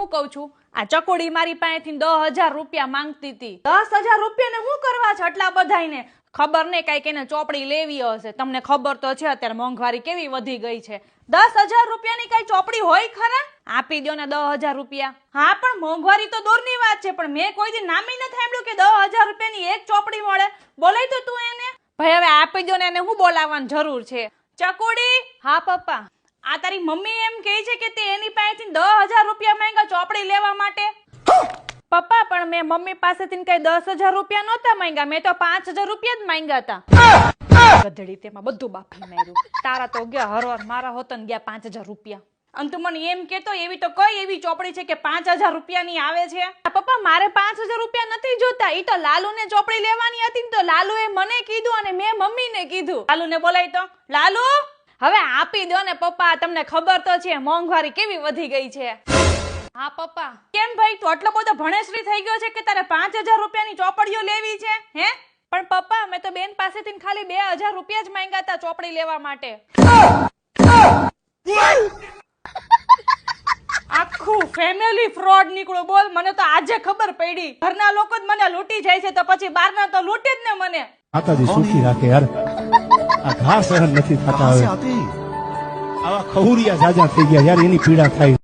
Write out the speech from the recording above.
હું કઉ છું, આ ચકોડી મારી પાસેથી 10,000 રૂપિયા માંગતી હતી. 10,000 રૂપિયા ને શું કરવા છે આટલા બધાને? ખબર નહીં, કઈક એને ચોપડી લેવી હશે. તમને ખબર તો છે અત્યારે મોંઘવારી કેવી વધી ગઈ છે. 10,000 રૂપિયાની કઈ ચોપડી હોય ખરા? આપી દો ને 10,000 રૂપિયા. હા પણ મોંઘવારી તો દૂરની વાત છે, પણ મેં કોઈ દી નામી નથી સાંભળ્યું કે 10,000 રૂપિયાની એક ચોપડી મળે. બોલાય તો તું એને. ભાઈ હવે આપી દો ને, એને શું બોલાવવાની જરૂર છે? ચકોડી. હા પપ્પા. આ તારી મમ્મી એમ કહે છે કે તે એની પાસેથી 10,000 રૂપિયા માંગ્યા ચોપડી લેવા માટે. પપ્પા પણ મેં મમ્મી પાસેથી કઈ 10,000 રૂપિયા નહોતા માંગ્યા, મેં તો 5,000 રૂપિયા જ માંગ્યા હતા. ગધડી, તેમાં બધું બાફી માર્યું. તારા તો ગયા હરવાર, મારા હોતન ગયા 5,000 રૂપિયા. અને તું મને એમ કેતો એવી તો કઈ એવી ચોપડી છે કે 5,000 રૂપિયાની આવે છે? પપ્પા મારે 5,000 રૂપિયા નથી જોતા, ઈ તો લાલુને ચોપડી લેવાની હતી તો લાલુએ મને કીધું અને મેં મમ્મીને કીધું. લાલુને બોલાય તો. લાલુ, હવે આપી દો ને પપ્પા, તમને ખબર તો છે મોંઘવારી કેવી વધી ગઈ છે. હા પપ્પા. કેમ ભાઈ, તું આટલો બધો ભણેશ્રી થઈ ગયો છે કે તારે 5,000 રૂપિયાની ચોપડીઓ લેવી છે? હે? પણ પપ્પા મેં તો બેન પાસેથી ખાલી 2,000 રૂપિયા જ માંગ્યા હતા ચોપડી લેવા માટે. આખું ફેમિલી ફ્રોડ નીકળ્યો. બોલ, મને તો આજે ખબર પડી. ઘરના લોકો જ મને લૂંટી જાય છે તો પછી બહારના તો લૂંટે જ ને મને. માતાજી સુખી રાખે યાર. આ ઘા સહન નથી થતા હવે. આવા ખહુરિયા જાજા થઈ ગયા યાર, એની પીડા થાય.